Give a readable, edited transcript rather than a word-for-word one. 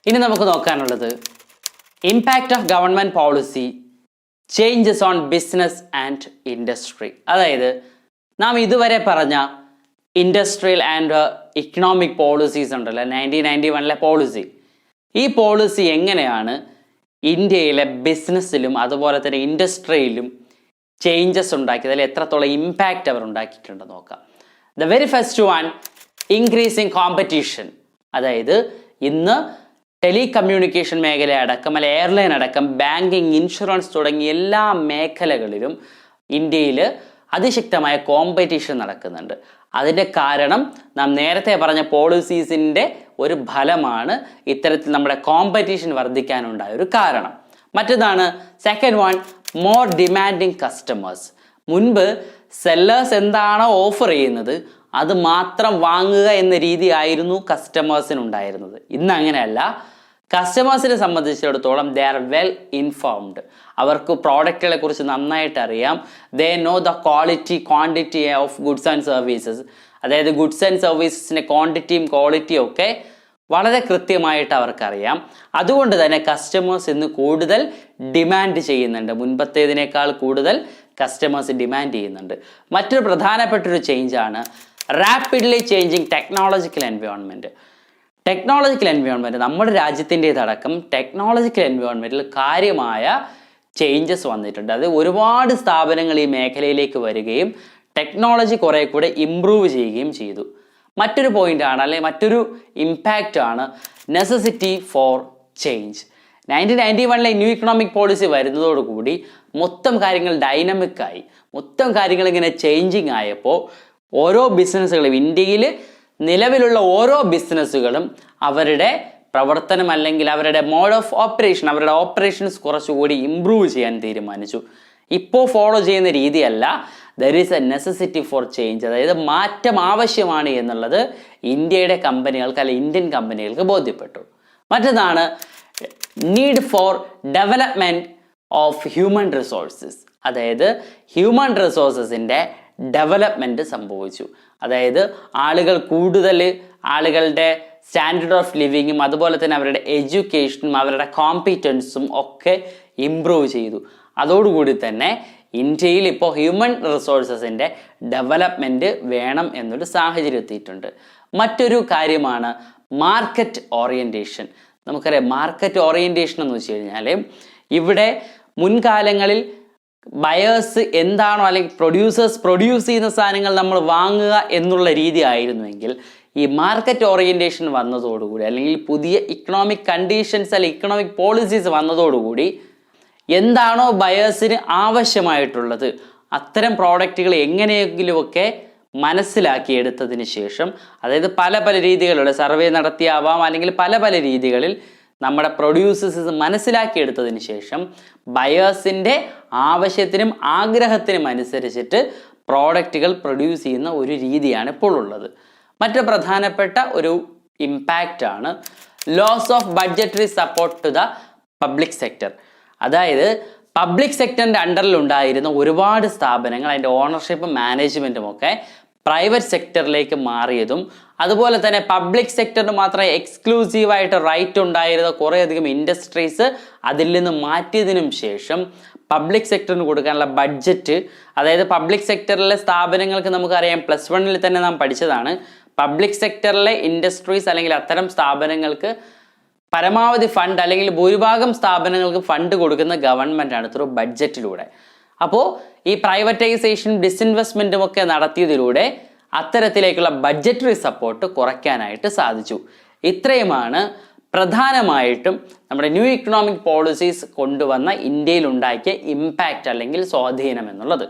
ഇനി നമുക്ക് നോക്കാനുള്ളത് impact of government policy changes on business and industry. അതായത് നാം ഇതുവരെ പറഞ്ഞ ഇൻഡസ്ട്രിയൽ ആൻഡ് ഇക്കണോമിക് പോളിസീസ് ഉണ്ടല്ലോ, 1991 പോളിസി. ഈ പോളിസി എങ്ങനെയാണ് ഇന്ത്യയിലെ ബിസിനസ്സിലും അതുപോലെ തന്നെ ഇൻഡസ്ട്രിയിലും ചേഞ്ചസ് ഉണ്ടാക്കിയത്, അല്ലെങ്കിൽ എത്രത്തോളം ഇമ്പാക്റ്റ് അവർ ഉണ്ടാക്കിയിട്ടുണ്ടെന്ന് നോക്കാം. The very first one, increasing competition. അതായത് ഇന്ന് ടെലികമ്മ്യൂണിക്കേഷൻ മേഖല അടക്കം, അല്ലെ എയർലൈൻ അടക്കം, ബാങ്കിങ്, ഇൻഷുറൻസ് തുടങ്ങിയ എല്ലാ മേഖലകളിലും ഇന്ത്യയിൽ അതിശക്തമായ കോമ്പറ്റീഷൻ നടക്കുന്നുണ്ട്. അതിൻ്റെ കാരണം നാം നേരത്തെ പറഞ്ഞ പോളിസീസിൻ്റെ ഒരു ഫലമാണ് ഇത്തരത്തിൽ നമ്മുടെ കോമ്പറ്റീഷൻ വർദ്ധിക്കാനുണ്ടായ ഒരു കാരണം. മറ്റേതാണ് second one, more demanding customers. മുൻപ് സെല്ലേഴ്സ് എന്താണോ ഓഫർ ചെയ്യുന്നത് അത് മാത്രം വാങ്ങുക എന്ന രീതിയായിരുന്നു കസ്റ്റമേഴ്സിനുണ്ടായിരുന്നത്. ഇന്ന് അങ്ങനെയല്ല. കസ്റ്റമേഴ്സിനെ സംബന്ധിച്ചിടത്തോളം ദേ ആർ വെൽ ഇൻഫോംഡ്. അവർക്ക് പ്രോഡക്റ്റുകളെ കുറിച്ച് നന്നായിട്ട് അറിയാം. They know the quantity of goods and services. അതായത് ഗുഡ്സ് ആൻഡ് സർവീസസിൻ്റെ ക്വാണ്ടിറ്റിയും ക്വാളിറ്റിയും ഒക്കെ വളരെ കൃത്യമായിട്ട് അവർക്കറിയാം. അതുകൊണ്ട് തന്നെ കസ്റ്റമേഴ്സ് ഇന്ന് കൂടുതൽ ഡിമാൻഡ് ചെയ്യുന്നുണ്ട്. മുൻപത്തേതിനേക്കാൾ കൂടുതൽ കസ്റ്റമേഴ്സ് ഡിമാൻഡ് ചെയ്യുന്നുണ്ട്. മറ്റൊരു പ്രധാനപ്പെട്ടൊരു ചേഞ്ചാണ് rapidly changing technological environment. Technological environment നമ്മുടെ രാജ്യത്തിൻ്റെതടക്കം ടെക്നോളജിക്കൽ എൻവയോൺമെൻറ്റിൽ കാര്യമായ ചേഞ്ചസ് വന്നിട്ടുണ്ട്. അത് ഒരുപാട് സ്ഥാപനങ്ങൾ ഈ മേഖലയിലേക്ക് വരികയും ടെക്നോളജി കുറേ കൂടെ ഇംപ്രൂവ് ചെയ്യുകയും ചെയ്തു. മറ്റൊരു പോയിൻ്റാണ്, അല്ലെങ്കിൽ മറ്റൊരു ഇമ്പാക്റ്റ് ആണ് necessity for change. 1991 new economic policy വരുന്നതോടുകൂടി മൊത്തം കാര്യങ്ങൾ ഡൈനമിക്കായി, മൊത്തം കാര്യങ്ങൾ ഇങ്ങനെ ചേഞ്ചിങ് ആയപ്പോൾ ഓരോ ബിസിനസ്സുകളും, ഇന്ത്യയിൽ നിലവിലുള്ള ഓരോ ബിസിനസ്സുകളും അവരുടെ പ്രവർത്തനം അല്ലെങ്കിൽ അവരുടെ മോഡ് ഓഫ് ഓപ്പറേഷൻ, അവരുടെ ഓപ്പറേഷൻസ് കുറച്ചുകൂടി ഇംപ്രൂവ് ചെയ്യാൻ തീരുമാനിച്ചു. ഇപ്പോൾ ഫോളോ ചെയ്യുന്ന രീതിയല്ല. There is A necessity for change. അതായത് മാറ്റം ആവശ്യമാണ് എന്നുള്ളത് ഇന്ത്യയുടെ കമ്പനികൾക്ക്, അല്ലെങ്കിൽ ഇന്ത്യൻ കമ്പനികൾക്ക് ബോധ്യപ്പെട്ടു. മറ്റൊന്നാണ് need for development of human resources. അതായത് ഹ്യൂമൻ റിസോഴ്സസിൻ്റെ ഡെവലപ്മെൻറ്റ് സംഭവിച്ചു. അതായത് ആളുകളുടെ സ്റ്റാൻഡേർഡ് ഓഫ് ലിവിങ്ങും അതുപോലെ തന്നെ അവരുടെ എഡ്യൂക്കേഷനും അവരുടെ കോമ്പീറ്റൻസും ഒക്കെ ഇംപ്രൂവ് ചെയ്തു. അതോടുകൂടി തന്നെ ഇന്ത്യയിൽ ഇപ്പോൾ ഹ്യൂമൻ റിസോഴ്സസിൻ്റെ ഡെവലപ്മെൻറ്റ് വേണം എന്നൊരു സാഹചര്യം എത്തിയിട്ടുണ്ട്. മറ്റൊരു കാര്യമാണ് മാർക്കറ്റ് ഓറിയൻറ്റേഷൻ. നമുക്കറിയാം മാർക്കറ്റ് ഓറിയൻറ്റേഷൻ എന്ന് വെച്ച് കഴിഞ്ഞാൽ ഇവിടെ മുൻകാലങ്ങളിൽ ബയേഴ്സ് എന്താണോ, അല്ലെങ്കിൽ പ്രൊഡ്യൂസേഴ്സ് പ്രൊഡ്യൂസ് ചെയ്യുന്ന സാധനങ്ങൾ നമ്മൾ വാങ്ങുക എന്നുള്ള രീതി ആയിരുന്നുവെങ്കിൽ ഈ മാർക്കറ്റ് ഓറിയൻറ്റേഷൻ വന്നതോടുകൂടി, അല്ലെങ്കിൽ പുതിയ ഇക്കണോമിക് കണ്ടീഷൻസ് അല്ലെങ്കിൽ ഇക്കണോമിക് പോളിസീസ് വന്നതോടുകൂടി എന്താണോ ബയേഴ്സിന് ആവശ്യമായിട്ടുള്ളത് അത്തരം പ്രോഡക്റ്റുകൾ എങ്ങനെയെങ്കിലുമൊക്കെ മനസ്സിലാക്കിയെടുത്തതിന് ശേഷം, അതായത് പല പല രീതികളിലൂടെ സർവേ നടത്തിയാവാം, അല്ലെങ്കിൽ പല പല രീതികളിൽ നമ്മുടെ പ്രൊഡ്യൂസേഴ്സ് മനസ്സിലാക്കിയെടുത്തതിന് ശേഷം ബയേഴ്സിൻ്റെ ആവശ്യത്തിനും ആഗ്രഹത്തിനും അനുസരിച്ചിട്ട് പ്രോഡക്റ്റുകൾ പ്രൊഡ്യൂസ് ചെയ്യുന്ന ഒരു രീതിയാണ് ഇപ്പോൾ ഉള്ളത്. മറ്റു പ്രധാനപ്പെട്ട ഒരു ഇമ്പാക്റ്റാണ് loss of budgetary support to the public sector. അതായത് പബ്ലിക് സെക്ടറിൻ്റെ അണ്ടറിൽ ഉണ്ടായിരുന്ന ഒരുപാട് സ്ഥാപനങ്ങൾ, അതിൻ്റെ ഓണർഷിപ്പും മാനേജ്മെൻറ്റും ഒക്കെ പ്രൈവറ്റ് സെക്ടറിലേക്ക് മാറിയതും, അതുപോലെ തന്നെ പബ്ലിക് സെക്ടറിന് മാത്രമേ എക്സ്ക്ലൂസീവായിട്ട് റൈറ്റ് ഉണ്ടായിരുന്ന കുറേയധികം ഇൻഡസ്ട്രീസ് അതിൽ നിന്ന് മാറ്റിയതിനും ശേഷം പബ്ലിക് സെക്ടറിന് കൊടുക്കാനുള്ള ബഡ്ജറ്റ്, അതായത് പബ്ലിക് സെക്ടറിലെ സ്ഥാപനങ്ങൾക്ക് നമുക്കറിയാം, +1 തന്നെ നാം പഠിച്ചതാണ്, പബ്ലിക് സെക്ടറിലെ ഇൻഡസ്ട്രീസ് അല്ലെങ്കിൽ അത്തരം സ്ഥാപനങ്ങൾക്ക് പരമാവധി ഫണ്ട്, അല്ലെങ്കിൽ ഭൂരിഭാഗം സ്ഥാപനങ്ങൾക്ക് ഫണ്ട് കൊടുക്കുന്ന ഗവൺമെൻറ്റാണ് ത്രൂ ബഡ്ജറ്റിലൂടെ. അപ്പോൾ ഈ പ്രൈവറ്റൈസേഷനും ഡിസ്ഇൻവെസ്റ്റ്മെൻറ്റും ഒക്കെ നടത്തിയതിലൂടെ അത്തരത്തിലേക്കുള്ള ബഡ്ജറ്ററി സപ്പോർട്ട് കുറയ്ക്കാനായിട്ട് സാധിച്ചു. ഇത്രയുമാണ് പ്രധാനമായിട്ടും നമ്മുടെ ന്യൂ ഇക്കണോമിക് പോളിസീസ് കൊണ്ടുവന്ന ഇന്ത്യയിൽ ഉണ്ടാക്കിയ ഇമ്പാക്റ്റ് അല്ലെങ്കിൽ സ്വാധീനം എന്നുള്ളത്.